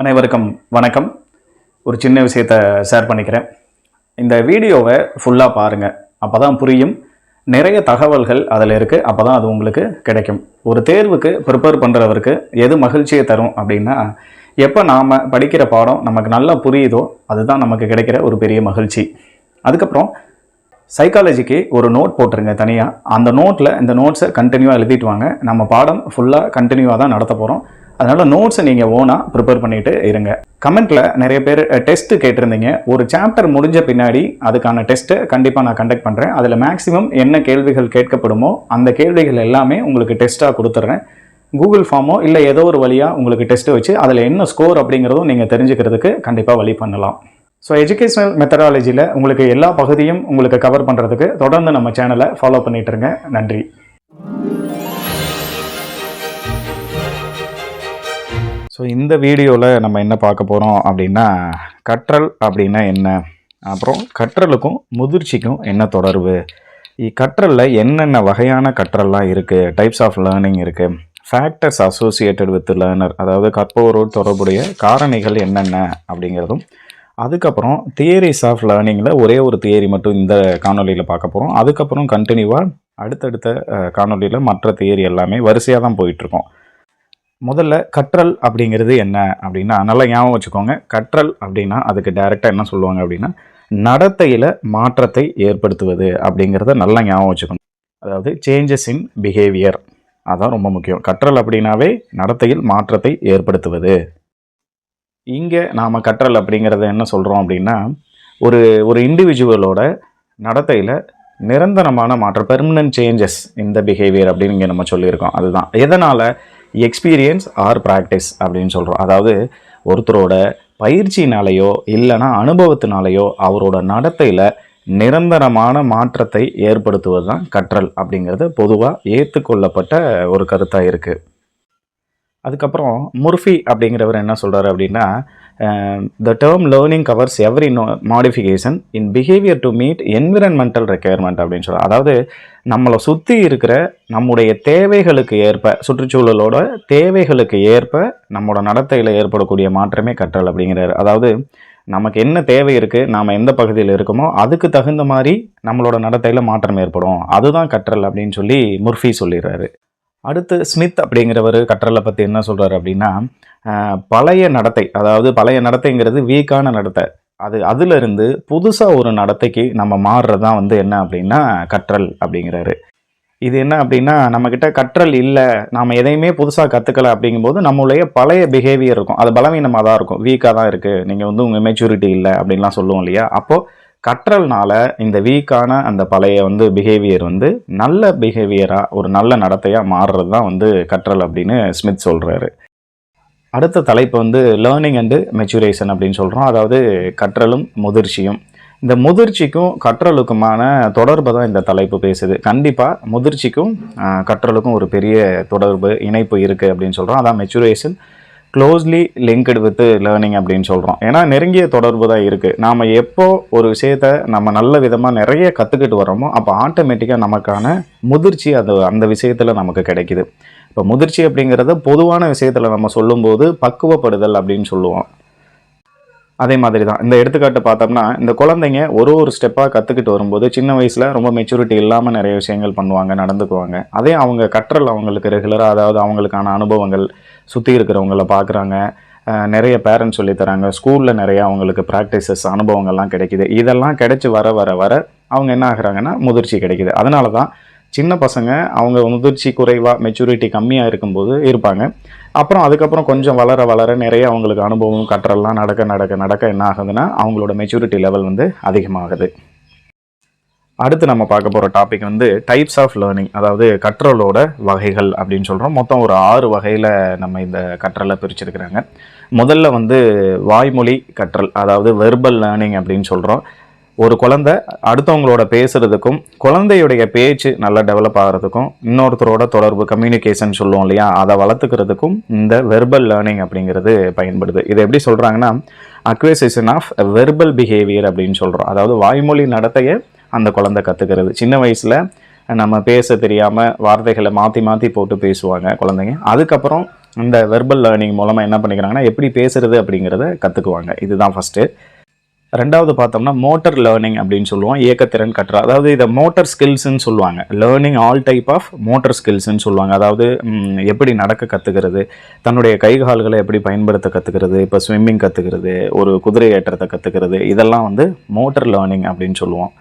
அனைவருக்கும் வணக்கம். ஒரு சின்ன விஷயத்தை ஷேர் பண்ணிக்கிறேன். இந்த வீடியோவை ஃபுல்லாக பாருங்கள், அப்போ தான் புரியும். நிறைய தகவல்கள் அதில் இருக்குது, அப்போ தான் அது உங்களுக்கு கிடைக்கும். ஒரு தேர்வுக்கு ப்ரிப்பேர் பண்ணுறவருக்கு எது மகிழ்ச்சியை தரும் அப்படின்னா, எப்போ நாம் படிக்கிற பாடம் நமக்கு நல்லா புரியுதோ அதுதான் நமக்கு கிடைக்கிற ஒரு பெரிய மகிழ்ச்சி. அதுக்கப்புறம் சைக்காலஜிக்கு ஒரு நோட் போட்டுருங்க தனியாக. அந்த நோட்டில் இந்த நோட்ஸை கண்டினியூவாக எழுதிட்டு வாங்க. நம்ம பாடம் ஃபுல்லாக கண்டினியூவாக தான் நடத்த போகிறோம். அதனால் நோட்ஸை நீங்கள் ஓனாக ப்ரிப்பேர் பண்ணிவிட்டு இருங்க. கமெண்ட்டில் நிறைய பேர் டெஸ்ட்டு கேட்டிருந்தீங்க. ஒரு சாப்டர் முடிஞ்ச பின்னாடி அதுக்கான டெஸ்ட்டை கண்டிப்பாக நான் கண்டக்ட் பண்ணுறேன். அதில் மேக்ஸிமம் என்ன கேள்விகள் கேட்கப்படுமோ அந்த கேள்விகள் எல்லாமே உங்களுக்கு டெஸ்ட்டாக கொடுத்துட்றேன். கூகுள் ஃபார்மோ இல்லை ஏதோ ஒரு வழியாக உங்களுக்கு டெஸ்ட்டு வச்சு அதில் என்ன ஸ்கோர் அப்படிங்கிறதும் நீங்கள் தெரிஞ்சுக்கிறதுக்கு கண்டிப்பாக வழி பண்ணலாம். ஸோ எஜுகேஷனல் மெத்தடாலஜியில் உங்களுக்கு எல்லா பகுதியும் உங்களுக்கு கவர் பண்ணுறதுக்கு தொடர்ந்து நம்ம சேனலை ஃபாலோ பண்ணிட்டு இருங்க. நன்றி. ஸோ இந்த வீடியோவில் நம்ம என்ன பார்க்க போகிறோம் அப்படின்னா, கற்றல் அப்படின்னா என்ன, அப்புறம் கற்றலுக்கும் முதிர்ச்சிக்கும் என்ன தொடர்பு, கற்றலில் என்னென்ன வகையான கற்றல்லாம் இருக்குது, டைப்ஸ் ஆஃப் லேர்னிங் இருக்குது, ஃபேக்டர்ஸ் அசோசியேட்டட் வித் லேர்னர், அதாவது கற்பவரோடு தொடர்புடைய காரணிகள் என்னென்ன அப்படிங்கிறதும், அதுக்கப்புறம் தியரிஸ் ஆஃப் லேர்னிங்கில் ஒரே ஒரு தியரி மட்டும் இந்த காணொலியில் பார்க்க போகிறோம். அதுக்கப்புறம் கண்டினியூவாக அடுத்தடுத்த காணொலியில் மற்ற தியரி எல்லாமே வரிசையாக தான் போயிட்டுருக்கோம். முதல்ல கற்றல் அப்படிங்கிறது என்ன அப்படின்னா, நல்லா ஞாபகம் வச்சுக்கோங்க. கற்றல் அப்படின்னா அதுக்கு டைரெக்டாக என்ன சொல்லுவாங்க அப்படின்னா, நடத்தையில் மாற்றத்தை ஏற்படுத்துவது அப்படிங்கிறத நல்லா ஞாபகம் வச்சுக்கணும். அதாவது சேஞ்சஸ் இன் பிஹேவியர், அதான் ரொம்ப முக்கியம். கற்றல் அப்படின்னாவே நடத்தையில் மாற்றத்தை ஏற்படுத்துவது. இங்கே நாம் கற்றல் அப்படிங்கிறத என்ன சொல்கிறோம் அப்படின்னா, ஒரு இண்டிவிஜுவலோட நடத்தையில் நிரந்தரமான மாற்றம், பெர்மனன்ட் சேஞ்சஸ் இந்த பிஹேவியர் அப்படின்னு இங்கே நம்ம சொல்லியிருக்கோம். அதுதான் எதனால் எக்ஸ்பீரியன்ஸ் ஆர் ப்ராக்டிஸ் அப்படின்னு சொல்கிறோம். அதாவது ஒருத்தரோட பயிற்சினாலேயோ இல்லைனா அனுபவத்தினாலேயோ அவரோட நடத்தையில் நிரந்தரமான மாற்றத்தை ஏற்படுத்துவது தான் கற்றல் அப்படிங்கிறது பொதுவாக ஏற்றுக்கொள்ளப்பட்ட ஒரு கருத்தாக இருக்குது. அதுக்கப்புறம் முர்ஃபி அப்படிங்கிறவர் என்ன சொல்கிறார் அப்படின்னா, the term learning covers every modification in behaviour to meet environmental requirement அப்படின்னு சொல்கிறார். அதாவது நம்மளை சுற்றி இருக்கிற நம்முடைய தேவைகளுக்கு ஏற்ப, சுற்றுச்சூழலோட தேவைகளுக்கு ஏற்ப நம்மளோட நடத்தையில் ஏற்படக்கூடிய மாற்றமே கற்றல் அப்படிங்கிறாரு. அதாவது நமக்கு என்ன தேவை இருக்குது, நாம் எந்த பகுதியில் இருக்கோமோ அதுக்கு தகுந்த மாதிரி நம்மளோட நடத்தையில் மாற்றம் ஏற்படும், அதுதான் கற்றல் அப்படின்னு சொல்லி முர்ஃபி சொல்லிடுறாரு. அடுத்து ஸ்மித் அப்படிங்கிறவர் கற்றலை பற்றி என்ன சொல்கிறார் அப்படின்னா, பழைய நடத்தை, அதாவது பழைய நடத்தைங்கிறது வீக்கான நடத்தை, அதிலிருந்து புதுசாக ஒரு நடத்தைக்கு நம்ம மாறுறது தான் என்ன அப்படின்னா கற்றல் அப்படிங்கிறாரு. இது என்ன அப்படின்னா, நம்மக்கிட்ட கற்றல் இல்லை, நாம் எதையுமே புதுசாக கற்றுக்கலை அப்படிங்கும்போது நம்மளுடைய பழைய பிஹேவியர் இருக்கும், அது பலவீனமாக தான் இருக்கும், வீக்காக தான் இருக்குது, நீங்கள் உங்கள் மெச்சூரிட்டி இல்லை அப்படின்லாம் சொல்லுவோம் இல்லையா. அப்போது கற்றல்னால இந்த வீக்கான அந்த பழைய பிஹேவியர் நல்ல பிஹேவியராக, ஒரு நல்ல நடத்தையாக மாறுறது தான் கற்றல் அப்படின்னு ஸ்மித் சொல்கிறாரு. அடுத்த தலைப்பு லேர்னிங் அண்டு மெச்சூரேஷன் அப்படின்னு சொல்கிறோம். அதாவது கற்றலும் முதிர்ச்சியும். இந்த முதிர்ச்சிக்கும் கற்றலுக்குமான தொடர்பை தான் இந்த தலைப்பு பேசுது. கண்டிப்பாக முதிர்ச்சிக்கும் கற்றலுக்கும் ஒரு பெரிய தொடர்பு, இணைப்பு இருக்குது அப்படின்னு சொல்கிறோம். அதான் maturation closely linked with learning அப்படின்னு சொல்கிறோம். ஏன்னா நெருங்கிய தொடர்பு தான் இருக்குது. நாம் எப்போ ஒரு விஷயத்தை நம்ம நல்ல விதமாக நிறைய கற்றுக்கிட்டு வரோமோ அப்போ ஆட்டோமேட்டிக்காக நமக்கான முதிர்ச்சி அந்த விஷயத்தில் நமக்கு கிடைக்கிது. இப்போ முதிர்ச்சி அப்படிங்கிறத பொதுவான விஷயத்தில் நம்ம சொல்லும்போது பக்குவப்படுதல் அப்படின்னு சொல்லுவோம். அதே மாதிரி தான் இந்த எடுத்துக்காட்டு பார்த்தோம்னா, இந்த குழந்தைங்க ஒரு ஸ்டெப்பாக கற்றுக்கிட்டு வரும்போது சின்ன வயசில் ரொம்ப மெச்சூரிட்டி இல்லாமல் நிறைய விஷயங்கள் பண்ணுவாங்க, நடந்துக்குவாங்க. அதே அவங்க கற்றல் அவங்களுக்கு ரெகுலராக, அதாவது அவங்களுக்கான அனுபவங்கள், சுற்றி இருக்கிறவங்கள பார்க்குறாங்க, நிறைய பேரண்ட்ஸ் சொல்லித்தராங்க, ஸ்கூலில் நிறையா அவங்களுக்கு ப்ராக்டிசஸ், அனுபவங்கள்லாம் கிடைக்கிது. இதெல்லாம் கிடைச்சி வர வர வர அவங்க என்ன ஆகுறாங்கன்னா முதிர்ச்சி கிடைக்கிது. அதனால தான் சின்ன பசங்க அவங்க முதிர்ச்சி குறைவாக, மெச்சூரிட்டி கம்மியாக இருக்கும்போது இருப்பாங்க. அப்புறம் அதுக்கப்புறம் கொஞ்சம் வளர வளர நிறைய அவங்களுக்கு அனுபவம், கற்றல்லாம் நடக்க என்ன ஆகுதுன்னா அவங்களோட மெச்சூரிட்டி லெவல் அதிகமாகுது. அடுத்து நம்ம பார்க்க போகிற டாபிக் டைப்ஸ் ஆஃப் லேர்னிங், அதாவது கற்றலோட வகைகள் அப்படின்னு சொல்கிறோம். மொத்தம் ஒரு 6 வகையில் நம்ம இந்த கற்றலை பிரிச்சிருக்கிறாங்க. முதல்ல வாய்மொழி கற்றல், அதாவது வெர்பல் லேர்னிங் அப்படின்னு சொல்கிறோம். ஒரு குழந்தை அடுத்தவங்களோட பேசுகிறதுக்கும், குழந்தையுடைய பேச்சு நல்லா டெவலப் ஆகிறதுக்கும், இன்னொருத்தரோட தொடர்பு, கம்யூனிகேஷன் சொல்லுவோம் இல்லையா, அதை வளர்த்துக்கிறதுக்கும் இந்த வெர்பல் லேர்னிங் அப்படிங்கிறது பயன்படுது. இது எப்படி சொல்கிறாங்கன்னா, அக்விசிஷன் ஆஃப் வெர்பல் பிஹேவியர் அப்படின்னு சொல்கிறோம். அதாவது வாய்மொழி நடத்தையை அந்த குழந்தை கற்றுக்கிறது. சின்ன வயசில் நம்ம பேச தெரியாமல் வார்த்தைகளை மாற்றி மாற்றி போட்டு பேசுவாங்க குழந்தைங்க. அதுக்கப்புறம் இந்த வெர்பல் லேர்னிங் மூலமாக என்ன பண்ணிக்கிறாங்கன்னா எப்படி பேசுறது அப்படிங்கிறத கற்றுக்குவாங்க. இதுதான் ஃபஸ்ட்டு. ரெண்டாவது பார்த்தோம்னா மோட்டர் லேர்னிங் அப்படின்னு சொல்லுவோம், இயக்கத்திறன் கற்றல். அதாவது இதை மோட்டர் ஸ்கில்ஸ்ன்னு சொல்லுவாங்க. Learning all type of motor ஸ்கில்ஸ்ன்னு சொல்லுவாங்க. அதாவது எப்படி நடக்க கற்றுக்கிறது, தன்னுடைய கை கால்களை எப்படி பயன்படுத்த கற்றுக்கிறது, இப்போ ஸ்விம்மிங் கற்றுக்கிறது, ஒரு குதிரை ஏற்றத்தை கற்றுக்கிறது, இதெல்லாம் வந்து மோட்டர் லேர்னிங் அப்படின்னு சொல்லுவோம்.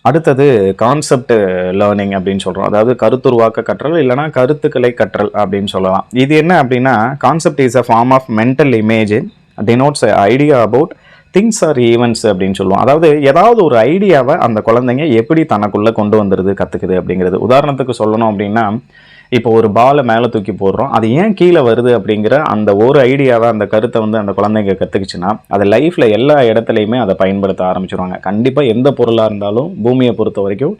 அடுத்தது கான்செப்ட் லேர்னிங் அப்படின்னு சொல்கிறோம். அதாவது கருத்துருவாக்க கற்றல் இல்லைனா கருத்துக்களை கற்றல் அப்படின்னு சொல்லலாம். இது என்ன அப்படின்னா, concept is a form of mental image denotes idea about things or events அப்படின்னு சொல்லுவோம். அதாவது ஏதாவது ஒரு ஐடியாவை அந்த குழந்தைங்க எப்படி தனக்குள்ளே கொண்டு வந்துடுது கற்றுக்குது அப்படிங்கிறது. உதாரணத்துக்கு சொல்லணும் அப்படின்னா, இப்போ ஒரு பாலை மேலே தூக்கி போடுறோம், அது ஏன் கீழே வருது அப்படிங்கிற அந்த ஒரு ஐடியாவை, அந்த கருத்தை வந்து அந்த குழந்தைங்க கற்றுக்குச்சுன்னா அது லைஃப்பில் எல்லா இடத்துலையுமே அதை பயன்படுத்த ஆரம்பிச்சிருவாங்க. கண்டிப்பாக எந்த பொருளாக இருந்தாலும் பூமியை பொறுத்த வரைக்கும்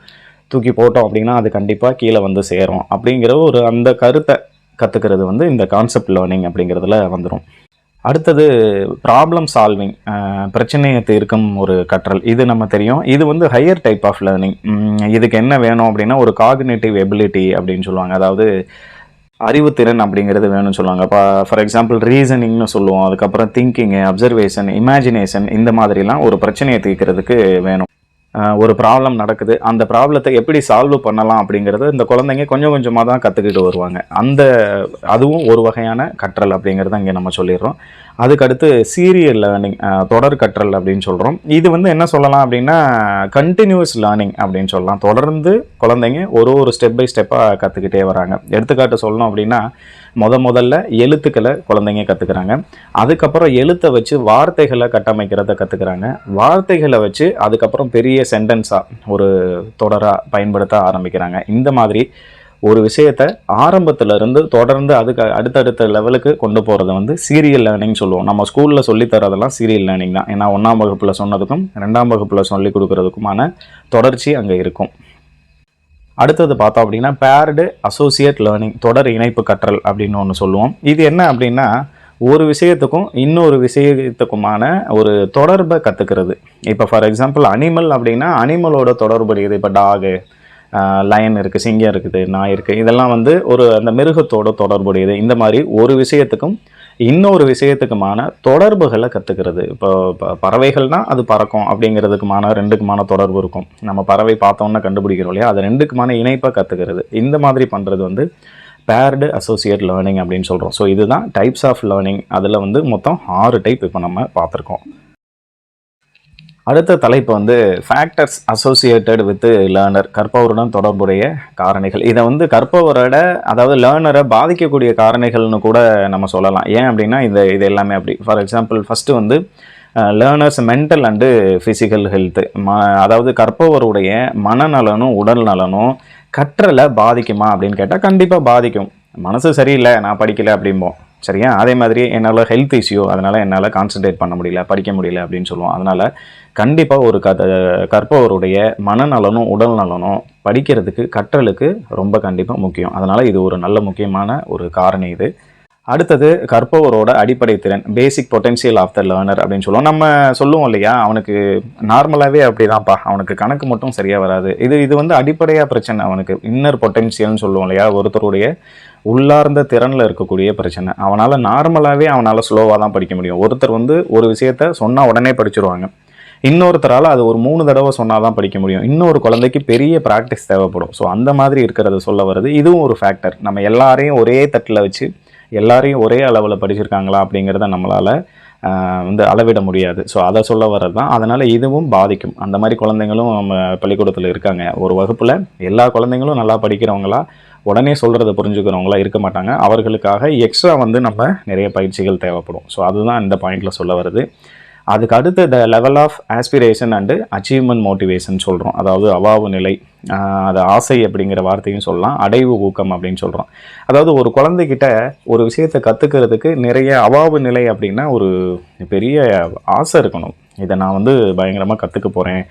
தூக்கி போட்டோம் அப்படின்னா அது கண்டிப்பாக கீழே வந்து சேரும் அப்படிங்கிற ஒரு அந்த கருத்தை கற்றுக்கிறது வந்து இந்த கான்செப்ட் லேர்னிங் அப்படிங்கிறதுல வந்துடும். அடுத்தது ப்ராப்ளம் சால்விங், பிரச்சனையை தீர்க்கும் ஒரு கற்றல். இது நம்ம தெரியும். இது வந்து ஹையர் டைப் ஆஃப் லேர்னிங். இதுக்கு என்ன வேணும் அப்படின்னா ஒரு காக்னிட்டிவ் எபிலிட்டி அப்படின்னு சொல்லுவாங்க. அதாவது அறிவுத்திறன் அப்படிங்கிறது வேணும்னு சொல்லுவாங்க. இப்போ ஃபார் எக்ஸாம்பிள் ரீசனிங்னு சொல்லுவோம், அதுக்கப்புறம் திங்கிங்கு, அப்சர்வேஷன், இமேஜினேஷன், இந்த மாதிரிலாம் ஒரு பிரச்சனையை தீர்க்கிறதுக்கு வேணும். ஒரு ப்ராப்ளம் நடக்குது, அந்த ப்ராப்ளத்தை எப்படி சால்வ் பண்ணலாம் அப்படிங்கிறத இந்த குழந்தைங்க கொஞ்சம் கொஞ்சமாக தான் கற்றுக்கிட்டு வருவாங்க. அதுவும் ஒரு வகையான கற்றல் அப்படிங்கிறத இங்கே நம்ம சொல்லிடுறோம். அதுக்கடுத்து சீரியல் லேர்னிங், தொடர் கற்றல் அப்படின்னு சொல்கிறோம். இது வந்து என்ன சொல்லலாம் அப்படின்னா கண்டினியூஸ் லேர்னிங் அப்படின்னு சொல்லலாம். தொடர்ந்து குழந்தைங்க ஒரு ஸ்டெப் பை ஸ்டெப்பாக கற்றுக்கிட்டே வராங்க. எடுத்துக்காட்டு சொல்லணும் அப்படின்னா முதல்ல எழுத்துக்களை குழந்தைங்க கற்றுக்குறாங்க. அதுக்கப்புறம் எழுத்தை வச்சு வார்த்தைகளை கட்டமைக்கிறத கற்றுக்குறாங்க. வார்த்தைகளை வச்சு அதுக்கப்புறம் பெரிய சென்டென்ஸாக ஒரு தொடராக பயன்படுத்த ஆரம்பிக்கிறாங்க. இந்த மாதிரி ஒரு விஷயத்தை ஆரம்பத்திலிருந்து தொடர்ந்து அதுக்கு அடுத்தடுத்த லெவலுக்கு கொண்டு போகிறத வந்து சீரியல் லேர்னிங் சொல்லுவோம். நம்ம ஸ்கூலில் சொல்லித்தரதெல்லாம் சீரியல் லேர்னிங் தான். ஏன்னா 1ஆம் வகுப்பில் சொன்னதுக்கும் 2ஆம் வகுப்பில் சொல்லிக் கொடுக்கறதுக்குமான தொடர்ச்சி அங்கே இருக்கும். அடுத்தது பார்த்தோம் அப்படின்னா பேர்டு அசோசியேட் லேர்னிங், தொடர் இணைப்பு கற்றல் அப்படின்னு ஒன்று சொல்லுவோம். இது என்ன அப்படின்னா ஒரு விஷயத்துக்கும் இன்னொரு விஷயத்துக்குமான ஒரு தொடர்பை கற்றுக்கிறது. இப்போ ஃபார் எக்ஸாம்பிள் அனிமல் அப்படின்னா அனிமலோட தொடர்புடையது. இப்போ டாகு, லயன் இருக்குது, சிங்கம் இருக்குது, நாய் இருக்குது, இதெல்லாம் வந்து அந்த மிருகத்தோட தொடர்புடையது. இந்த மாதிரி ஒரு விஷயத்துக்கும் இன்னொரு விஷயத்துக்குமான தொடர்புகளை கற்றுக்கிறது. இப்போ பறவைகள்னால் அது பறக்கும் அப்படிங்கிறதுக்குமான ரெண்டுக்குமான தொடர்பு இருக்கும். நம்ம பறவை பார்த்தோன்னா கண்டுபிடிக்கிறோம் இல்லையா, அது ரெண்டுக்குமான இணைப்பை கற்றுக்கிறது. இந்த மாதிரி பண்ணுறது வந்து பேர்டு அசோசியேட் லேர்னிங் அப்படின்னு சொல்கிறோம். ஸோ இதுதான் டைப்ஸ் ஆஃப் லேர்னிங். அதில் வந்து மொத்தம் 6 டைப் இப்போ நம்ம பார்த்துருக்கோம். அடுத்த தலைப்பு வந்து ஃபேக்டர்ஸ் அசோசியேட்டட் வித் லேர்னர், கற்பவருடன் தொடர்புடைய காரணிகள். இதை வந்து கற்பவரோட அதாவது லேர்னரை பாதிக்கக்கூடிய காரணிகள்னு கூட நம்ம சொல்லலாம். ஏன் அப்படின்னா இது எல்லாமே அப்படி. ஃபார் எக்ஸாம்பிள் ஃபஸ்ட்டு வந்து learners mental and physical health, அதாவது கற்பவருடைய மனநலனும் உடல் நலனும் கற்றலை பாதிக்குமா அப்படின்னு கேட்டால் கண்டிப்பாக பாதிக்கும். மனசு சரியில்லை, நான் படிக்கலை அப்படிம்போம், சரியா? அதே மாதிரி என்னால் ஹெல்த் இஷ்யூ, அதனால் என்னால் கான்சன்ட்ரேட் பண்ண முடியல, படிக்க முடியல அப்படின்னு சொல்லுவோம். அதனால் கண்டிப்பாக ஒரு கற்பவருடைய மனநலனும் உடல் நலனும் படிக்கிறதுக்கு கற்றலுக்கு ரொம்ப கண்டிப்பாக முக்கியம். அதனால் இது ஒரு நல்ல முக்கியமான ஒரு காரணி இது. அடுத்தது கற்பவரோட அடிப்படை திறன், பேசிக் பொட்டென்ஷியல் ஆஃப் த லேர்னர் அப்படின்னு சொல்லுவோம். நம்ம சொல்லுவோம் இல்லையா, அவனுக்கு நார்மலாகவே அப்படிதான்ப்பா, அவனுக்கு கணக்கு மட்டும் சரியாக வராது. இது வந்து அடிப்படையாக பிரச்சனை. அவனுக்கு இன்னர் பொட்டென்ஷியல்னு சொல்லுவோம் இல்லையா, ஒருத்தருடைய உள்ளார்ந்த திறனில் இருக்கக்கூடிய பிரச்சனை. அவனால் ஸ்லோவாக தான் படிக்க முடியும். ஒருத்தர் வந்து ஒரு விஷயத்த சொன்னால் உடனே படிச்சுருவாங்க. இன்னொருத்தரால் அது ஒரு 3 தடவை சொன்னால் தான் படிக்க முடியும். இன்னொரு குழந்தைக்கு பெரிய ப்ராக்டிஸ் தேவைப்படும். ஸோ அந்த மாதிரி இருக்கிறத சொல்ல வருது. இதுவும் ஒரு ஃபேக்டர். நம்ம எல்லாரையும் ஒரே தட்டில் வச்சு எல்லாரையும் ஒரே அளவில் படிச்சிருக்காங்களா அப்படிங்கிறத நம்மளால் வந்து அளவிட முடியாது. ஸோ அதை சொல்ல வர்றது தான். அதனால் இதுவும் பாதிக்கும். அந்த மாதிரி குழந்தைங்களும் நம்ம பள்ளிக்கூடத்தில் இருக்காங்க. ஒரு வகுப்பில் எல்லா குழந்தைங்களும் நல்லா படிக்கிறவங்களா, உடனே சொல்கிறத புரிஞ்சுக்கிறவங்களா இருக்க மாட்டாங்க. அவர்களுக்காக எக்ஸ்ட்ரா வந்து நம்ம நிறைய பயிற்சிகள் தேவைப்படும். ஸோ அதுதான் இந்த பாயிண்டில் சொல்ல வருது. அதுக்கு அடுத்து the level of aspiration and achievement motivation சொல்கிறோம். அதாவது அவாவு நிலை, அது ஆசை அப்படிங்கிற வார்த்தையும் சொல்லலாம், அடைவு ஊக்கம் அப்படின்னு சொல்கிறோம். அதாவது ஒரு குழந்தைகிட்ட ஒரு விஷயத்தை கற்றுக்கிறதுக்கு நிறைய அவாவு நிலை அப்படின்னா ஒரு பெரிய ஆசை இருக்கணும். இதை நான் வந்து பயங்கரமாக கற்றுக்க போகிறேன்,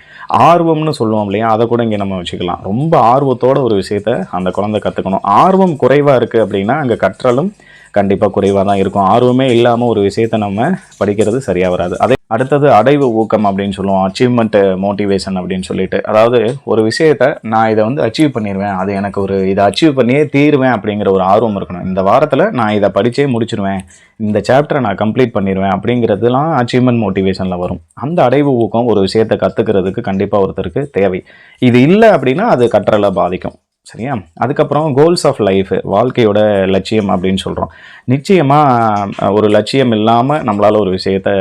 ஆர்வம்னு சொல்லுவோம் இல்லையா, அதை கூட இங்கே நம்ம வச்சுக்கலாம். ரொம்ப ஆர்வத்தோட ஒரு விஷயத்த அந்த குழந்தை கற்றுக்கணும். ஆர்வம் குறைவாக இருக்குது அப்படின்னா அங்கே கற்றலும் கண்டிப்பாக குறைவாக தான் இருக்கும். ஆர்வமே இல்லாமல் ஒரு விஷயத்தை நம்ம படிக்கிறது சரியாக வராது. அதே அடுத்தது அடைவு ஊக்கம் அப்படின்னு சொல்லுவோம், அச்சீவ்மெண்ட் மோட்டிவேஷன் அப்படின்னு சொல்லிட்டு. அதாவது ஒரு விஷயத்தை நான் இதை வந்து அச்சீவ் பண்ணிடுவேன், அது எனக்கு ஒரு இதை அச்சீவ் பண்ணியே தீருவேன் அப்படிங்கிற ஒரு ஆர்வம் இருக்கணும். இந்த வாரத்தில் நான் இதை படித்தே முடிச்சிடுவேன், இந்த சாப்டரை நான் கம்ப்ளீட் பண்ணிடுவேன் அப்படிங்கிறதுலாம் அச்சீவ்மெண்ட் மோட்டிவேஷனில் வரும். அந்த அடைவு ஊக்கம் ஒரு விஷயத்தை கற்றுக்கிறதுக்கு கண்டிப்பாக ஒருத்தருக்கு தேவை. இது இல்லை அப்படின்னா அது கற்றலை பாதிக்கும். சரியா? அதுக்கப்புறம் கோல்ஸ் ஆஃப் லைஃப், வாழ்க்கையோட லட்சியம் அப்படின்னு சொல்கிறோம். நிச்சயமாக ஒரு லட்சியம் இல்லாமல் நம்மளால் ஒரு விஷயத்தை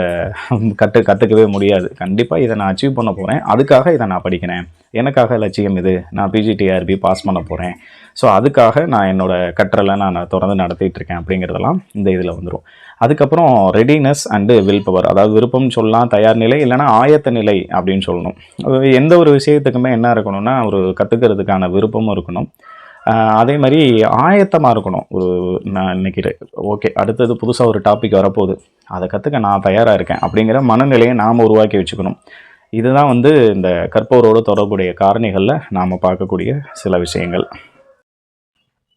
கற்றுக்கவே முடியாது. கண்டிப்பாக இதை நான் அச்சீவ் பண்ண போகிறேன், அதுக்காக இதை நான் படிக்கிறேன், எனக்காக லட்சியம் இது, நான் பிஜிடிஆர்பி பாஸ் பண்ண போகிறேன், ஸோ அதுக்காக நான் என்னோடய கற்றலை நான் தொடர்ந்து நடத்திட்டு இருக்கேன் அப்படிங்கிறதெல்லாம் இந்த இதில் வந்துடும். அதுக்கப்புறம் ரெடினஸ் அண்டு வில் பவர், அதாவது விருப்பம் சொல்லலாம், தயார் நிலை, இல்லைனா ஆயத்த நிலை அப்படின்னு சொல்லணும். எந்த ஒரு விஷயத்துக்குமே என்ன இருக்கணும்னா ஒரு கற்றுக்கிறதுக்கான விருப்பமும் இருக்கணும், அதே மாதிரி ஆயத்தமாக இருக்கணும். நான் இன்னைக்கு ஓகே அடுத்தது புதுசாக ஒரு டாபிக் வரப்போகுது, அதை கற்றுக்க நான் தயாராக இருக்கேன் அப்படிங்கிற மனநிலையை நாம் உருவாக்கி வச்சுக்கணும். இதுதான் வந்து இந்த கற்பவரோடு தொடர்புடைய காரணிகளில் நாம் பார்க்கக்கூடிய சில விஷயங்கள்.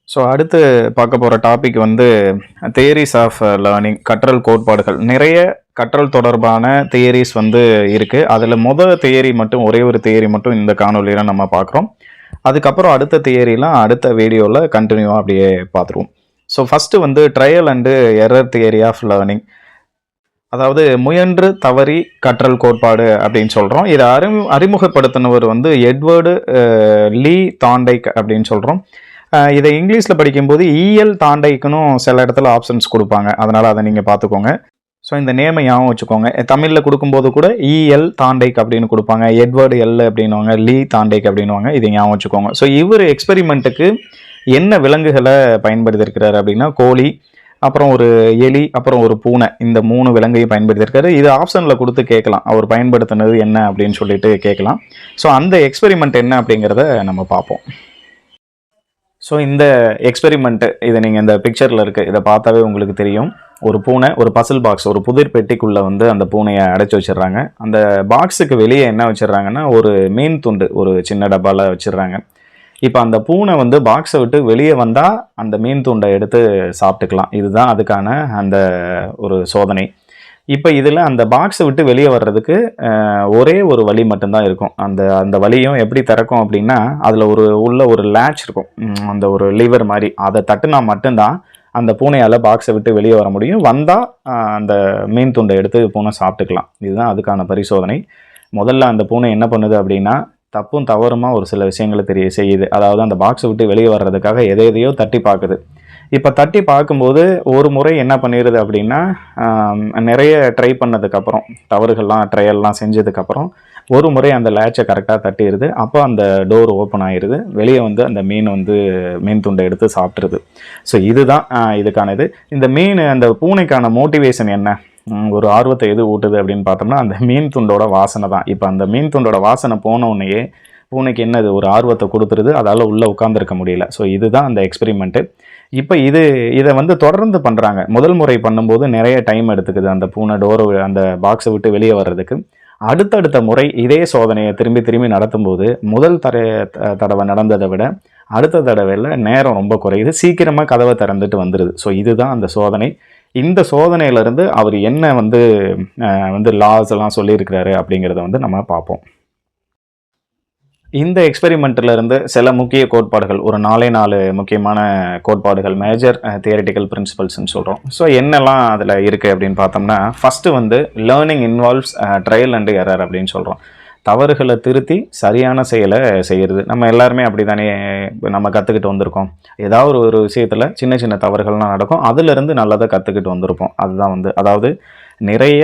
ஸோ அடுத்து பார்க்க போகிற டாபிக் வந்து தியரிஸ் ஆஃப் லேர்னிங், கற்றல் கோட்பாடுகள். நிறைய கற்றல் தொடர்பான தியரிஸ் வந்து இருக்குது. அதில் தியரி மட்டும், ஒரே ஒரு தியரி மட்டும் இந்த காணொலியில் நம்ம பார்க்குறோம். அதுக்கப்புறம் அடுத்த தியரிலாம் அடுத்த வீடியோவில் கண்டினியூவாக அப்படியே பார்த்துருவோம். ஸோ ஃபஸ்ட்டு வந்து trial and error theory of learning, அதாவது முயன்று தவறி கற்றல் கோட்பாடு அப்படின்னு சொல்கிறோம். இதை அறிமுகப்படுத்தினவர் வந்து எட்வர்டு லீ தாண்டைக் அப்படின்னு சொல்கிறோம். இதை இங்கிலீஷில் படிக்கும்போது இஎல் தாண்டைக்குன்னு சில இடத்துல ஆப்ஷன்ஸ் கொடுப்பாங்க, அதனால் அதை நீங்கள் பார்த்துக்கோங்க. ஸோ இந்த நேமை ஞாபகம் வச்சுக்கோங்க. தமிழில் கொடுக்கும்போது கூட இஎல் தாண்டைக் அப்படின்னு கொடுப்பாங்க, எட்வர்டு எல் அப்படின்வாங்க, லீ தாண்டைக் அப்படின்வாங்க. இதை ஞாபகம் வச்சுக்கோங்க. ஸோ இவர் எக்ஸ்பெரிமெண்ட்டுக்கு என்ன விலங்குகளை பயன்படுத்தியிருக்கிறார் அப்படின்னா கோழி, அப்புறம் ஒரு எலி, அப்புறம் ஒரு பூனை, இந்த 3 விலங்கையும் பயன்படுத்தியிருக்காரு. இது ஆப்ஷனில் கொடுத்து கேட்கலாம், அவர் பயன்படுத்தினது என்ன அப்படின்னு சொல்லிட்டு கேட்கலாம். ஸோ அந்த எக்ஸ்பெரிமெண்ட் என்ன அப்படிங்கிறத நம்ம பார்ப்போம். ஸோ இந்த எக்ஸ்பெரிமெண்ட்டு, இதை நீங்கள் இந்த பிக்சரில் இருக்குது, இதை பார்த்தாவே உங்களுக்கு தெரியும். ஒரு பூனை ஒரு பசில் பாக்ஸ், ஒரு புதிர் பெட்டிக்குள்ளே வந்து அந்த பூனையை அடைச்சி வச்சிடுறாங்க. அந்த பாக்ஸுக்கு வெளியே என்ன வச்சிடுறாங்கன்னா ஒரு மீன் துண்டு ஒரு சின்ன டப்பாவில் வச்சிடுறாங்க. இப்போ அந்த பூனை வந்து பாக்ஸை விட்டு வெளியே வந்தால் அந்த மீன் துண்டை எடுத்து சாப்பிட்டுக்கலாம். இதுதான் அதுக்கான அந்த ஒரு சோதனை. இப்போ இதில் அந்த பாக்ஸை விட்டு வெளியே வர்றதுக்கு ஒரே ஒரு வழி மட்டும்தான் இருக்கும். அந்த வழியும் எப்படி திறக்கும் அப்படின்னா, அதில் உள்ள ஒரு லேட்ச் இருக்கும், அந்த ஒரு லிவர் மாதிரி, அதை தட்டுனா மட்டும்தான் அந்த பூனையால் பாக்ஸை விட்டு வெளியே வர முடியும். வந்தால் அந்த மீன் துண்டை எடுத்து பூனை சாப்பிட்டுக்கலாம். இதுதான் அதுக்கான பரிசோதனை. முதல்ல அந்த பூனை என்ன பண்ணுது அப்படின்னா, தப்பும் தவறுமா ஒரு சில விஷயங்களை செய்யுது. அதாவது அந்த பாக்ஸை விட்டு வெளியே வர்றதுக்காக எதையோ தட்டி பார்க்குது. இப்போ தட்டி பார்க்கும்போது ஒரு முறை என்ன பண்ணிடுது அப்படின்னா, நிறைய ட்ரை பண்ணதுக்கப்புறம், தவறுகள்லாம் ட்ரையல்லாம் செஞ்சதுக்கப்புறம் ஒரு முறை அந்த லேட்சை கரெக்டாக தட்டிடுது. அப்போ அந்த டோர் ஓப்பன் ஆகிடுது, வெளியே வந்து அந்த மீன் துண்டை எடுத்து சாப்பிட்ருது. ஸோ இதுதான் இதுக்கான இது. இந்த அந்த பூனைக்கான மோட்டிவேஷன் என்ன, ஒரு ஆர்வத்தை எது ஊட்டுது அப்படின்னு பார்த்தோம்னா அந்த மீன் துண்டோட வாசனை தான். இப்போ அந்த மீன் துண்டோட வாசனை போனவுடனேயே பூனைக்கு என்னது ஒரு ஆர்வத்தை கொடுத்துருது, அதால் உள்ளே உட்காந்துருக்க முடியல. ஸோ இதுதான் அந்த எக்ஸ்பெரிமெண்ட்டு. இப்போ இதை வந்து தொடர்ந்து பண்ணுறாங்க. முதல் முறை பண்ணும்போது நிறைய டைம் எடுத்துக்குது அந்த பூனை அந்த பாக்ஸை விட்டு வெளியே வர்றதுக்கு. அடுத்தடுத்த முறை இதே சோதனையை திரும்பி நடத்தும்போது முதல் தடவை நடந்ததை விட அடுத்த தடவையில் நேரம் ரொம்ப குறையுது, சீக்கிரமாக கதவை திறந்துட்டு வந்துடுது. ஸோ இதுதான் அந்த சோதனை. இந்த சோதனையிலேருந்து அவர் என்ன வந்து லாஸ் எல்லாம் சொல்லியிருக்கிறாரு அப்படிங்கிறத வந்து நம்ம பார்ப்போம். இந்த எக்ஸ்பெரிமெண்ட்டிலிருந்து சில முக்கிய கோட்பாடுகள், ஒரு 4 முக்கியமான கோட்பாடுகள், மேஜர் தியரிட்டிக்கல் பிரின்சிபல்ஸ்ன்னு சொல்கிறோம். ஸோ என்னெல்லாம் அதில் இருக்குது அப்படின்னு பார்த்தோம்னா, ஃபஸ்ட்டு வந்து learning involves trial and error அப்படின்னு சொல்கிறோம். தவறுகளை திருத்தி சரியான செயலை செய்கிறது. நம்ம எல்லாருமே அப்படி தானே நம்ம கற்றுக்கிட்டு வந்திருக்கோம். ஏதாவது ஒரு விஷயத்தில் சின்ன சின்ன தவறுகள்லாம் நடக்கும், அதிலிருந்து நல்லதை கற்றுக்கிட்டு வந்திருப்போம். அதுதான் வந்து, அதாவது நிறைய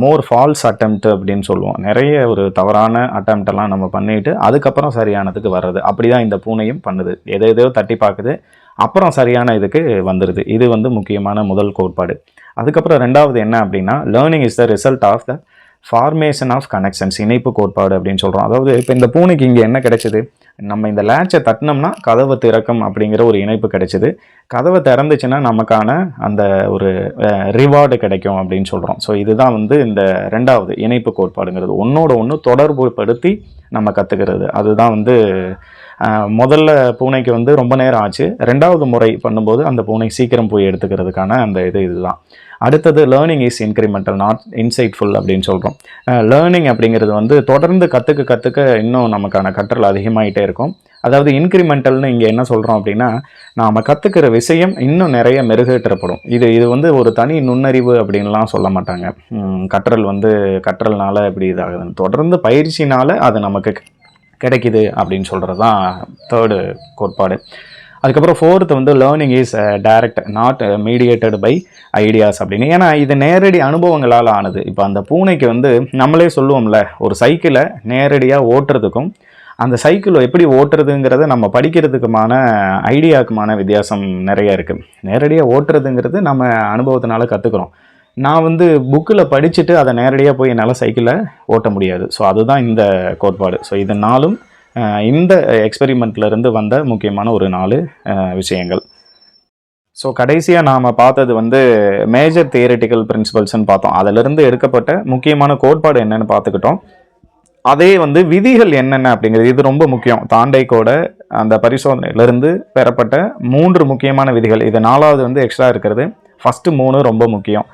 மோர் ஃபால்ஸ் அட்டெம்ப்ட் அப்படின்னு சொல்லுவோம். நிறைய ஒரு தவறான அட்டெம்ப்டெல்லாம் நம்ம பண்ணிவிட்டு அதுக்கப்புறம் சரியானதுக்கு வர்றது. அப்படி தான் இந்த பூனையும் பண்ணுது. எதையோ தட்டி பார்க்குது, அப்புறம் சரியான இதுக்கு வந்துடுது. இது வந்து முக்கியமான முதல் கோட்பாடு. அதுக்கப்புறம் ரெண்டாவது என்ன அப்படின்னா, learning is the result of the formation of connections, இணைப்பு கோட்பாடு அப்படின்னு சொல்கிறோம். அதாவது இப்போ இந்த பூனைக்கு இங்கே என்ன கிடைச்சிது, நம்ம இந்த லேட்சை தட்டினோம்னா கதவை திறக்கும் அப்படிங்கிற ஒரு இணைப்பு கிடைச்சிது. கதவை திறந்துச்சுன்னா நமக்கான அந்த ஒரு ரிவார்டு கிடைக்கும் அப்படின்னு சொல்கிறோம். ஸோ இதுதான் வந்து இந்த ரெண்டாவது இணைப்பு கோட்பாடுங்கிறது. ஒன்றோட ஒன்று தொடர்பு படுத்தி நம்ம கற்றுக்கிறது. அதுதான் வந்து முதல்ல பூனைக்கு வந்து ரொம்ப நேரம் ஆச்சு. 2வது முறை பண்ணும்போது அந்த பூனை சீக்கிரம் போய் எடுத்துக்கிறதுக்கான அந்த இதுதான். அடுத்தது learning is incremental not insightful அப்படின்னு சொல்கிறோம். லேர்னிங் அப்படிங்கிறது வந்து தொடர்ந்து கற்றுக்க இன்னும் நமக்கான கற்றல் அதிகமாகிட்டே இருக்கும். அதாவது இன்க்ரிமெண்டல்னு இங்கே என்ன சொல்கிறோம் அப்படின்னா, நாம் கற்றுக்கிற விஷயம் இன்னும் நிறைய மெருகேற்றப்படும். இது வந்து ஒரு தனி நுண்ணறிவு அப்படின்லாம் சொல்ல மாட்டாங்க. கற்றல் வந்து கற்றல்னால இப்படி இதாகுதுன்னு, தொடர்ந்து பயிற்சினால் அது நமக்கு கிடைக்குது அப்படின்னு சொல்கிறது தான் 3rd கோட்பாடு. அதுக்கப்புறம் 4th வந்து learning is direct not mediated by ideas அப்படின்னு. ஏன்னா இது நேரடி அனுபவங்களால் ஆனது. இப்போ அந்த பூனைக்கு வந்து நம்மளே சொல்லுவோம்ல, ஒரு சைக்கிளை நேரடியாக ஓட்டுறதுக்கும் அந்த சைக்கிளை எப்படி ஓட்டுறதுங்கிறத நம்ம படிக்கிறதுக்குமான ஐடியாவுக்குமான வித்தியாசம் நிறைய இருக்குது. நேரடியாக ஓட்டுறதுங்கிறது நம்ம அனுபவத்தினால கற்றுக்குறோம். நான் வந்து புக்கில் படிச்சுட்டு அதை நேரடியாக போய் என்னால் சைக்கிளை ஓட்ட முடியாது. ஸோ அதுதான் இந்த கோட்பாடு. ஸோ இது 4ம் இந்த எக்ஸ்பெரிமெண்ட்லேருந்து வந்த முக்கியமான ஒரு 4 விஷயங்கள். ஸோ கடைசியாக நாம் பார்த்தது வந்து மேஜர் தியரிட்டிக்கல் பிரின்சிபல்ஸ்ன்னு பார்த்தோம். அதிலிருந்து எடுக்கப்பட்ட முக்கியமான கோட்பாடு என்னென்னு பார்த்துக்கிட்டோம். அதே வந்து விதிகள் என்னென்ன அப்படிங்கிறது இது ரொம்ப முக்கியம். தாண்டைக்கோட அந்த பரிசோதனையிலிருந்து பெறப்பட்ட 3 முக்கியமான விதிகள். இது 4வது வந்து எக்ஸ்ட்ரா இருக்கிறது. ஃபஸ்ட்டு 3 ரொம்ப முக்கியம்.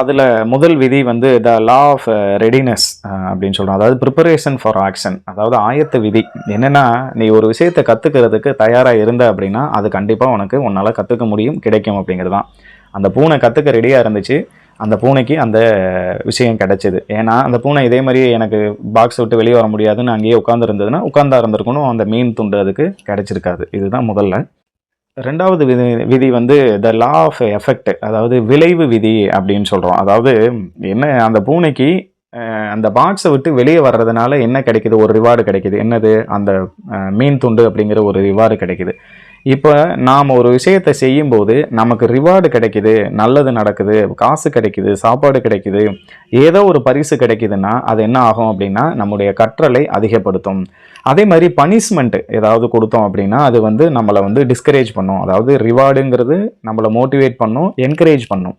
அதில் முதல் விதி வந்து த லா ஆஃப் ரெடினஸ் அப்படின்னு சொல்கிறோம். அதாவது ப்ரிப்பரேஷன் ஃபார் ஆக்ஷன், அதாவது ஆயத்த விதி. என்னென்னா, நீ ஒரு விஷயத்தை கற்றுக்கிறதுக்கு தயாராக இருந்த அப்படின்னா அது கண்டிப்பாக உன்னால் கற்றுக்க முடியும், கிடைக்கும் அப்படிங்கிறது தான். அந்த பூனை கற்றுக்க ரெடியாக இருந்துச்சு. அந்த பூனைக்கு அந்த விஷயம் கிடைச்சிது. ஏன்னா அந்த பூனை இதே மாதிரி எனக்கு பாக்ஸ் விட்டு வெளியே வர முடியாதுன்னு அங்கேயே உட்காந்துருந்ததுன்னா உட்காந்தா இருந்திருக்கணும், அந்த மீன் துண்டு அதுக்கு கிடைச்சிருக்காது. இதுதான் முதல்ல. 2வது விதி வந்து த லா ஆஃப் எஃபெக்ட், அதாவது விளைவு விதி அப்படின்னு சொல்கிறோம். அதாவது என்ன, அந்த பூனைக்கு அந்த பாக்ஸை விட்டு வெளியே வர்றதுனால என்ன கிடைக்குது, ஒரு ரிவார்டு கிடைக்குது. என்னது, அந்த மீன் துண்டு அப்படிங்கிற ஒரு ரிவார்டு கிடைக்குது. இப்போ நாம் ஒரு விஷயத்தை செய்யும்போது நமக்கு ரிவார்டு கிடைக்குது, நல்லது நடக்குது, காசு கிடைக்குது, சாப்பாடு கிடைக்குது, ஏதோ ஒரு பரிசு கிடைக்குதுன்னா அது என்ன ஆகும் அப்படின்னா நம்முடைய கற்றலை அதிகப்படுத்தும். அதே மாதிரி பனிஷ்மெண்ட் ஏதாவது கொடுத்தோம் அப்படின்னா அது வந்து நம்மளை வந்து டிஸ்கரேஜ் பண்ணும். அதாவது ரிவார்டுங்கிறது நம்மளை மோட்டிவேட் பண்ணும், என்கரேஜ் பண்ணும்.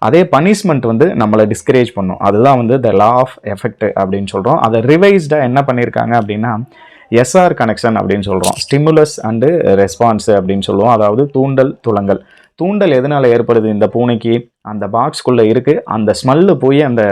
அதே பனிஷ்மெண்ட் வந்து நம்மளை டிஸ்கரேஜ் பண்ணும். அதுதான் வந்து த லா ஆஃப் எஃபெக்ட் அப்படின்னு சொல்கிறோம். அதை ரிவைஸ்டாக என்ன பண்ணியிருக்காங்க அப்படின்னா எஸ்ஆர் கனெக்ஷன் அப்படின்னு சொல்கிறோம். ஸ்டிமுலஸ் அண்டு ரெஸ்பான்ஸ் அப்படின்னு சொல்லுவோம். அதாவது தூண்டல் துலங்கல். தூண்டல் எதனால் ஏற்படுது, இந்த பூனைக்கு அந்த பாக்ஸ்குள்ளே இருக்குது, அந்த ஸ்மெல்லு போய் அந்த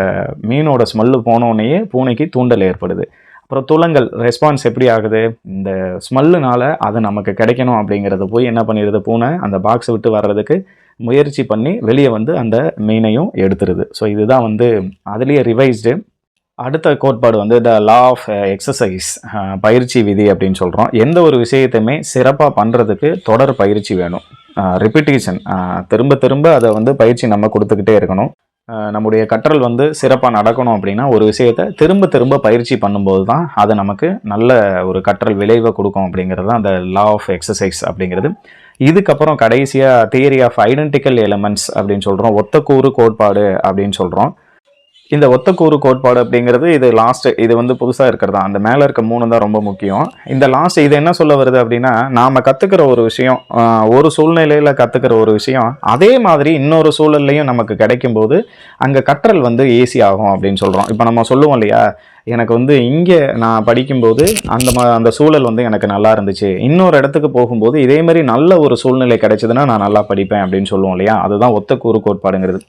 மீனோட ஸ்மெல்லு போனோடனேயே பூனைக்கு தூண்டல் ஏற்படுது. அப்புறம் துலங்கல் ரெஸ்பான்ஸ் எப்படி ஆகுது, இந்த ஸ்மெல்லுனால அது நமக்கு கிடைக்கணும் அப்படிங்கிறது போய் என்ன பண்ணிடுது, பூனை அந்த பாக்ஸை விட்டு வர்றதுக்கு முயற்சி பண்ணி வெளியே வந்து அந்த மீனையும் எடுத்துருது. ஸோ இதுதான் வந்து அதுலேயே ரிவைஸ்டு. அடுத்த கோட்பாடு வந்து த லா ஆஃப் எக்ஸசைஸ், பயிற்சி விதி அப்படின்னு சொல்கிறோம். எந்த ஒரு விஷயத்தையுமே சிறப்பாக பண்ணுறதுக்கு தொடர் பயிற்சி வேணும், ரிப்பிட்டேஷன். திரும்ப திரும்ப அதை வந்து பயிற்சி நம்ம கொடுத்துக்கிட்டே இருக்கணும். நம்முடைய கற்றல் வந்து சிறப்பாக நடக்கணும் அப்படின்னா ஒரு விஷயத்தை திரும்ப திரும்ப பயிற்சி பண்ணும்போது தான் அது நமக்கு நல்ல ஒரு கற்றல் விளைவை கொடுக்கும் அப்படிங்கிறது தான் அந்த லா ஆஃப் எக்ஸசைஸ் அப்படிங்கிறது. இதுக்கப்புறம் கடைசியாக தியரி ஆஃப் ஐடென்டிக்கல் எலிமெண்ட்ஸ் அப்படின்னு சொல்கிறோம், ஒத்தக்கூறு கோட்பாடு அப்படின்னு சொல்கிறோம். இந்த ஒத்தக்கூறு கோட்பாடு அப்படிங்கிறது இது லாஸ்ட்டு, இது வந்து புதுசாக இருக்கிறதா. அந்த மேலே இருக்க 3 தான் ரொம்ப முக்கியம். இந்த லாஸ்ட் இது என்ன சொல்ல வருது அப்படின்னா, நாம் கற்றுக்கிற ஒரு விஷயம், ஒரு சூழ்நிலையில் கற்றுக்கிற ஒரு விஷயம் அதே மாதிரி இன்னொரு சூழல்லையும் நமக்கு கிடைக்கும்போது அங்கே கற்றல் வந்து ஈஸி ஆகும் அப்படின்னு சொல்கிறோம். இப்போ நம்ம சொல்லுவோம் இல்லையா, எனக்கு வந்து இங்கே நான் படிக்கும்போது அந்த சூழல் வந்து எனக்கு நல்லா இருந்துச்சு, இன்னொரு இடத்துக்கு போகும்போது இதே மாதிரி நல்ல ஒரு சூழ்நிலை கிடைச்சதுன்னா நான் நல்லா படிப்பேன் அப்படின்னு சொல்லுவோம் இல்லையா. அதுதான் ஒத்தக்கூறு கோட்பாடுங்கிறது.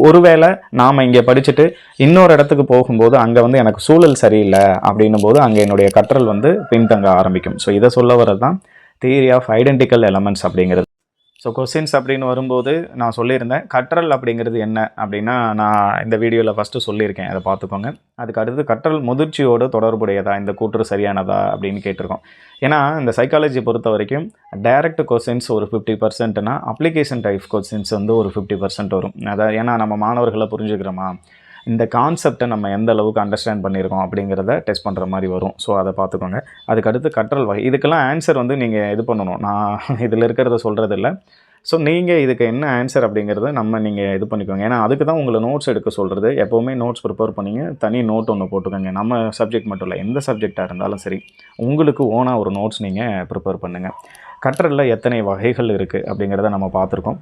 ஒருவேளை நாம் இங்கே படிச்சுட்டு இன்னொரு இடத்துக்கு போகும்போது அங்கே வந்து எனக்கு சூழல் சரியில்லை அப்படின்னும் போது அங்கே என்னுடைய கற்றல் வந்து பின்தங்க ஆரம்பிக்கும். ஸோ இதை சொல்ல வரது தான் தியரி ஆஃப் ஐடென்டிக்கல் எலமெண்ட்ஸ் அப்படிங்கிறது. ஸோ கொஸ்டின்ஸ் அப்படின்னு வரும்போது நான் சொல்லியிருந்தேன், கற்றல் அப்படிங்கிறது என்ன அப்படின்னா நான் இந்த வீடியோவில் ஃபஸ்ட்டு சொல்லியிருக்கேன், அதை பார்த்துக்கோங்க. அதுக்கு அடுத்து கற்றல் முதிர்ச்சியோடு தொடர்புடையதா, இந்த கூற்று சரியானதா அப்படின்னு கேட்டிருக்கோம். ஏன்னா இந்த சைக்காலஜி பொறுத்த வரைக்கும் டைரக்ட் கொஸ்டின்ஸ் ஒரு 50%னா அப்ளிகேஷன் டைப் கொஸ்டின்ஸ் வந்து ஒரு 50% வரும். அதாவது ஏன்னா நம்ம மாணவர்களை புரிஞ்சுக்கிறோமா, இந்த கான்செப்டை நம்ம எந்த அளவுக்கு அண்டர்ஸ்டாண்ட் பண்ணியிருக்கோம் அப்படிங்கிறத டெஸ்ட் பண்ணுற மாதிரி வரும். ஸோ அதை பார்த்துக்கோங்க. அதுக்கடுத்து கற்றல் வகை, இதுக்கெல்லாம் ஆன்சர் வந்து நீங்கள் இது பண்ணணும், நான் இதில் இருக்கிறத சொல்கிறது இல்லை. ஸோ நீங்கள் இதுக்கு என்ன ஆன்சர் அப்படிங்கிறத நீங்கள் இது பண்ணிக்கோங்க. ஏன்னா அதுக்கு தான் உங்களை நோட்ஸ் எடுக்க சொல்கிறது. எப்போவுமே நோட்ஸ் ப்ரிப்பேர் பண்ணிங்க, தனி நோட் ஒன்று போட்டுக்கோங்க. நம்ம சப்ஜெக்ட் மட்டும் இல்லை, எந்த சப்ஜெக்டாக இருந்தாலும் சரி உங்களுக்கு ஓனாக ஒரு நோட்ஸ் நீங்கள் ப்ரிப்பேர் பண்ணுங்கள். கற்றலில் எத்தனை வகைகள் இருக்குது அப்படிங்கிறத நம்ம பார்த்துருக்கோம்.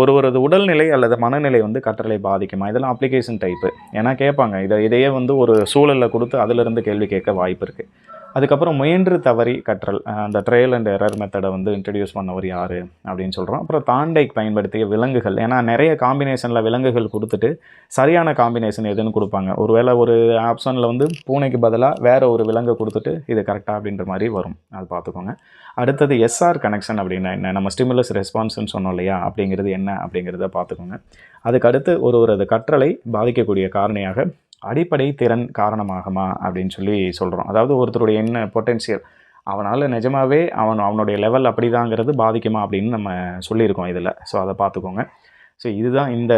ஒருவரது உடல்நிலை அல்லது மனநிலை வந்து கற்றலை பாதிக்குமா, இதெல்லாம் அப்ளிகேஷன் டைப்பு. ஏன்னா கேட்பாங்க, இதையே வந்து ஒரு சூழலில் கொடுத்து அதிலிருந்து கேள்வி கேட்க வாய்ப்பு இருக்குது. அதுக்கப்புறம் முயன்று தவறி கற்றல், அந்த ட்ரையல் அண்ட் எரர் மெத்தடை வந்து இன்ட்ரடியூஸ் பண்ணவர் யார் அப்படின்னு சொல்கிறோம். அப்புறம் தாண்டைக் பயன்படுத்திய விலங்குகள், ஏன்னா நிறைய காம்பினேஷனில் விலங்குகள் கொடுத்துட்டு சரியான காம்பினேஷன் எதுன்னு கொடுப்பாங்க. ஒருவேளை ஒரு ஆப்ஷனில் வந்து பூனைக்கு பதிலாக வேறு ஒரு விலங்கை கொடுத்துட்டு இது கரெக்டாக அப்படின்ற மாதிரி வரும், அது பார்த்துக்கோங்க. அடுத்தது எஸ்ஆர் கனெக்ஷன் அப்படின்னா என்ன, நம்ம ஸ்டிமுலஸ் ரெஸ்பான்ஸ்னு சொன்னோம் இல்லையா, அப்படிங்கிறது என்ன அப்படிங்கிறத பார்த்துக்கோங்க. அதுக்கு அடுத்து ஒருவரது கற்றலை பாதிக்கக்கூடிய காரணியாக அடிப்படை திறன் காரணமாகுமா அப்படின்னு சொல்கிறோம். அதாவது ஒருத்தருடைய என்ன பொட்டென்ஷியல், அவனால் நிஜமாகவே அவனுடைய லெவல் அப்படிதாங்கிறது பாதிக்குமா அப்படின்னு நம்ம சொல்லியிருக்கோம் இதில். ஸோ அதை பார்த்துக்கோங்க. ஸோ இதுதான் இந்த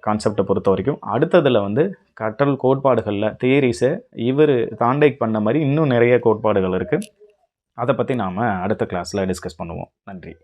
கான்செப்டை பொறுத்த வரைக்கும். அடுத்ததில் வந்து கற்றல் கோட்பாடுகளில் தியரிஸை இவர் தாண்டைக் பண்ண மாதிரி இன்னும் நிறைய கோட்பாடுகள் இருக்குது. அதை பற்றி நாம் அடுத்த கிளாஸில் டிஸ்கஸ் பண்ணுவோம். நன்றி.